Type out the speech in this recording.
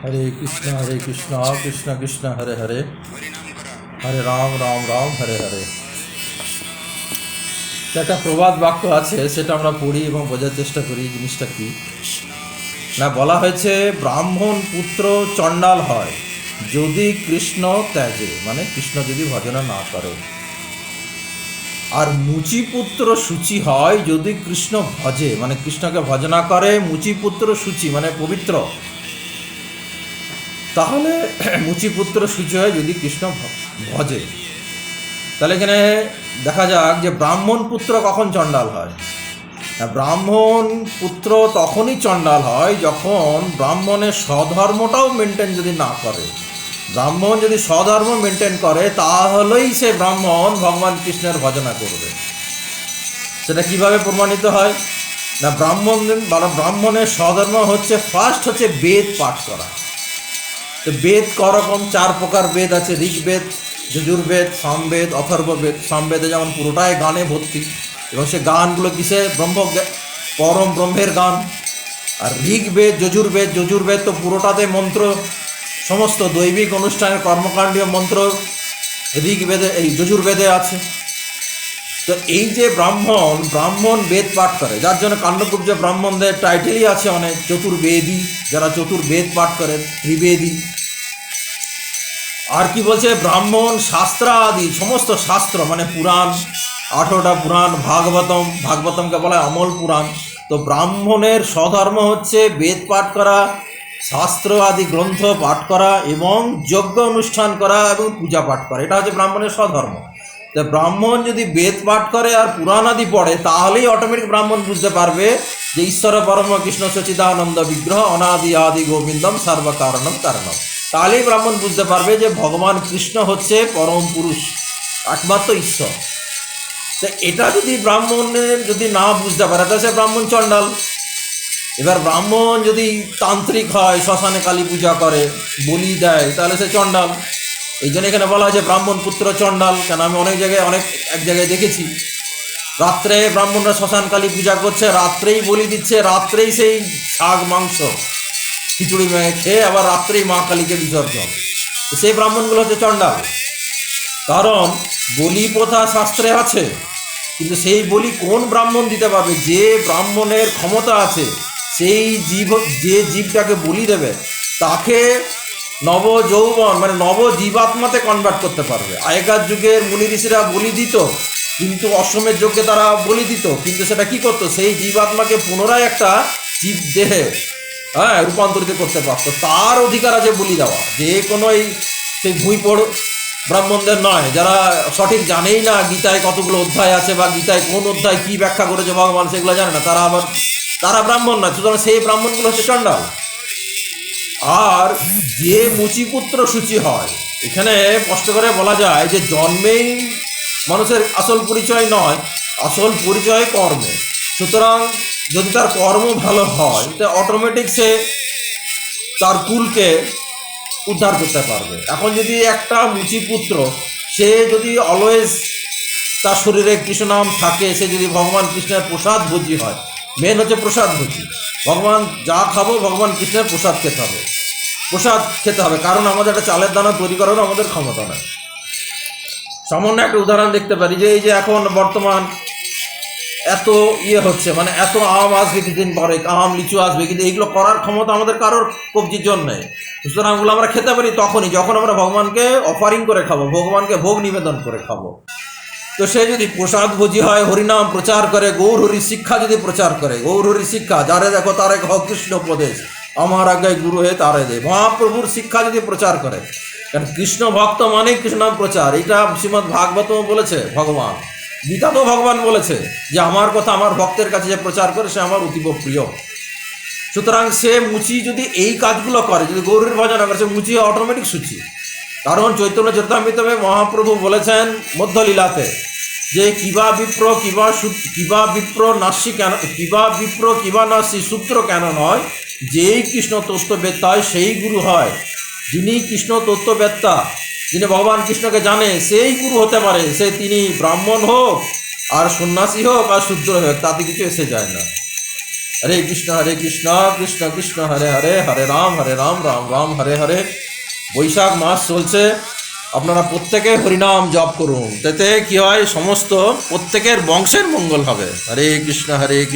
হরে কৃষ্ণ কৃষ্ণ কৃষ্ণ হরে হরে, হরে রাম রাম রাম হরে হরে। একটা প্রবাদ বাক্য আছে, সেটা আমরা পড়ি এবং বোঝার চেষ্টা করি জিনিসটা কি না। বলা হয়েছে ব্রাহ্মণ পুত্র চণ্ডাল হয় যদি কৃষ্ণ ত্যাজে, মানে কৃষ্ণ যদি ভজনা না করে। আর মুচিপুত্র শুচি হয় যদি কৃষ্ণ ভজে, মানে কৃষ্ণকে ভজনা করে। মুচিপুত্র শুচি মানে পবিত্র, তাহলে মুচিপুত্র শুচি হয় যদি কৃষ্ণ ভজে। তাহলে এখানে দেখা যাক যে ব্রাহ্মণ পুত্র কখন চণ্ডাল হয়। ব্রাহ্মণ পুত্র তখনই চণ্ডাল হয় যখন ব্রাহ্মণের স্বধর্মটাও মেনটেন যদি না করে। ব্রাহ্মণ যদি স্বধর্ম মেনটেন করে তাহলেই সে ব্রাহ্মণ ভগবান কৃষ্ণের ভজনা করবে। সেটা কিভাবে প্রমাণিত হয় না, ব্রাহ্মণের স্বধর্ম হচ্ছে ফার্স্ট হচ্ছে বেদ পাঠ করা। তো বেদ করকম 4 প্রকার বেদ আছে, ঋগ্বেদ, যজুর্বেদ, সামবেদ, অথর্ববেদ। সামবেদে যেমন পুরোটাই গানে ভর্তি, এবং সে গানগুলো কিসে, পরম ব্রহ্মের গান। আর ঋগ্বেদ, যজুর্বেদ তো পুরোটাতে মন্ত্র, সমস্ত দৈবিক অনুষ্ঠানের কর্মকাণ্ডীয় মন্ত্র ঋগ্বেদে, এই যজুর্বেদে আছে। তো এই যে ব্রাহ্মণ বেদ পাঠ করে, যার জন্য কাণ্ডকুব্জ ব্রাহ্মণদের টাইটেলই আছে অনেক, চতুর্বেদী। যারা চতুর্বেদ পাঠ করেন ত্রিবেদী। আর কি বলছে, ব্রাহ্মণ শাস্ত্রাদি সমস্ত শাস্ত্র, মানে পুরাণ, 18টা পুরাণ, ভাগবতমকে বলা হয় অমল পুরাণ। তো ব্রাহ্মণের স্বধর্ম হচ্ছে বেদ পাঠ করা, শাস্ত্র আদি গ্রন্থ পাঠ করা, এবং যজ্ঞ অনুষ্ঠান করা এবং পূজা পাঠ করা। এটা হচ্ছে ব্রাহ্মণের স্বধর্ম। তো ব্রাহ্মণ যদি বেদ পাঠ করে আর পুরাণ আদি পড়ে, তাহলেই অটোমেটিক ব্রাহ্মণ বুঝতে পারবে যে ঈশ্বর পরম কৃষ্ণ সচিদানন্দ বিগ্রহ অনাদি আদি গোবিন্দম সর্বকারণম কারণম। তাহলেই ব্রাহ্মণ বুঝতে পারবে যে ভগবান কৃষ্ণ হচ্ছে পরম পুরুষ, একমাত্র ঈশ্বর। তো এটা যদি ব্রাহ্মণের যদি না বুঝতে পারে, তাহলে সে ব্রাহ্মণ চণ্ডাল। এবার ব্রাহ্মণ যদি তান্ত্রিক হয়, শ্মশানে কালী পূজা করে, বলি দেয়, তাহলে সে চণ্ডাল। এই জন্য এখানে বলা হয়েছে ব্রাহ্মণ পুত্র চণ্ডাল। কেন, আমি এক জায়গায় দেখেছি, রাত্রে ব্রাহ্মণরা শ্মশান কালী পূজা করছে, রাত্রেই বলি দিচ্ছে, রাত্রেই সেই শাক মাংস খিচুড়ি খেয়ে আবার রাত্রেই মা কালীকে বিসর্জন। সেই ব্রাহ্মণগুলো হচ্ছে চণ্ডাল। কারণ বলি প্রথা শাস্ত্রে আছে, কিন্তু সেই বলি কোন ব্রাহ্মণ দিতে পারবে? যে ব্রাহ্মণের ক্ষমতা আছে, সেই যে জীবটাকে বলি দেবে, তাকে নবযৌবন মানে নবজীবাত্মাতে কনভার্ট করতে পারবে। আগেকার যুগের মুনি ঋষিরা বলি দিত, কিন্তু অশ্বমের যজ্ঞে তারা বলি দিত, কিন্তু সেটা কি করতো, সেই জীবাত্মাকে পুনরায় একটা জীব দেহে রূপান্তরিত করতে পারতো। তার অধিকার আছে বলি দেওয়া। যে কোনো সেই ভুঁইপড় ব্রাহ্মণদের নয়, যারা সঠিক জানেই না গীতায় কতগুলো অধ্যায় আছে, বা গীতায় কোন অধ্যায় কী ব্যাখ্যা করেছে ভগবান, সেগুলো জানে না, তারা ব্রাহ্মণ না। সুতরাং সেই ব্রাহ্মণগুলো হচ্ছে চণ্ডাল। আর যে মুচিপুত্র শুচি হয়, এখানে স্পষ্ট করে বলা যায় যে জন্মেই মানুষের আসল পরিচয় নয়, আসল পরিচয় কর্মে। সুতরাং যদি তার কর্ম ভালো হয়, তো অটোমেটিক সে তার কুলকে উদ্ধার করতে পারবে। এখন যদি একটা মুচিপুত্র, সে যদি অলওয়েজ তার শরীরে কৃষ্ণ নাম থাকে, সে যদি ভগবান কৃষ্ণের প্রসাদ ভোজি হয়, মেন হচ্ছে প্রসাদ ভোজি। ভগবান যা খাবো, ভগবান কৃষ্ণের প্রসাদ খেতে হবে। কারণ আমাদের একটা চালের দানা তৈরি করারও আমাদের ক্ষমতা নেই। সামান্য একটা উদাহরণ দেখতে পারি, যে এই যে এখন বর্তমান এত হচ্ছে, মানে এত আম আসবে কিছুদিন পরে, আম লিচু আসবে, কিন্তু এইগুলো করার ক্ষমতা আমাদের কারোর কবজির জন্য নেই। সুতরাং ওগুলো আমরা খেতে পারি তখনই যখন আমরা ভগবানকে অফারিং করে খাবো, ভগবানকে ভোগ নিবেদন করে খাবো। তো সে যদি প্রসাদ ভোজি হয়, হরিনাম প্রচার করে, গৌর হরি শিক্ষা যদি প্রচার করে, গৌর হরি শিক্ষা যারে দেখো তারে কহ কৃষ্ণ উপদেশ, আমার আজ্ঞায় গুরু হয়ে তারে দে, মহাপ্রভুর শিক্ষা যদি প্রচার করে। কারণ কৃষ্ণ ভক্ত মানে কৃষ্ণ প্রচার। এটা শ্রীমদ্ ভাগবত বলেছে ভগবান, গীতা তো ভগবান বলেছে যে আমার কথা আমার ভক্তের কাছে যে প্রচার করে, সে আমার অতীব প্রিয়। সুতরাং সে মুচি যদি এই কাজগুলো করে, যদি গৌরীর ভজনা করে, সে মুচি অটোমেটিক শুচি। কারণ চৈতন্য চরিতামৃতমে মহাপ্রভু বলেছেন মধ্যলীলাতে যে কিবা বিপ্র নাসি কেন, কিবা নাসি সূত্র কেন নয়, যেই কৃষ্ণ তত্ত্ববেত্তা সেই গুরু হয়। যিনি কৃষ্ণ তত্ত্ববেত্তা, যিনি ভগবান কৃষ্ণকে জানে, সেই গুরু হতে পারে। তিনি ব্রাহ্মণ হোক আর সন্ন্যাসী হোক আর শূদ্র হোক, তাতে কিছু এসে যায় না। হরে কৃষ্ণ কৃষ্ণ কৃষ্ণ হরে হরে, হরে রাম রাম রাম হরে হরে। বৈশাখ মাস চলছে, আপনারা প্রত্যেকে হরিনাম জপ করুন, তাতে কি হয়, সমস্ত প্রত্যেকের বংশের মঙ্গল হবে। হরে কৃষ্ণ হরে কৃষ্ণ।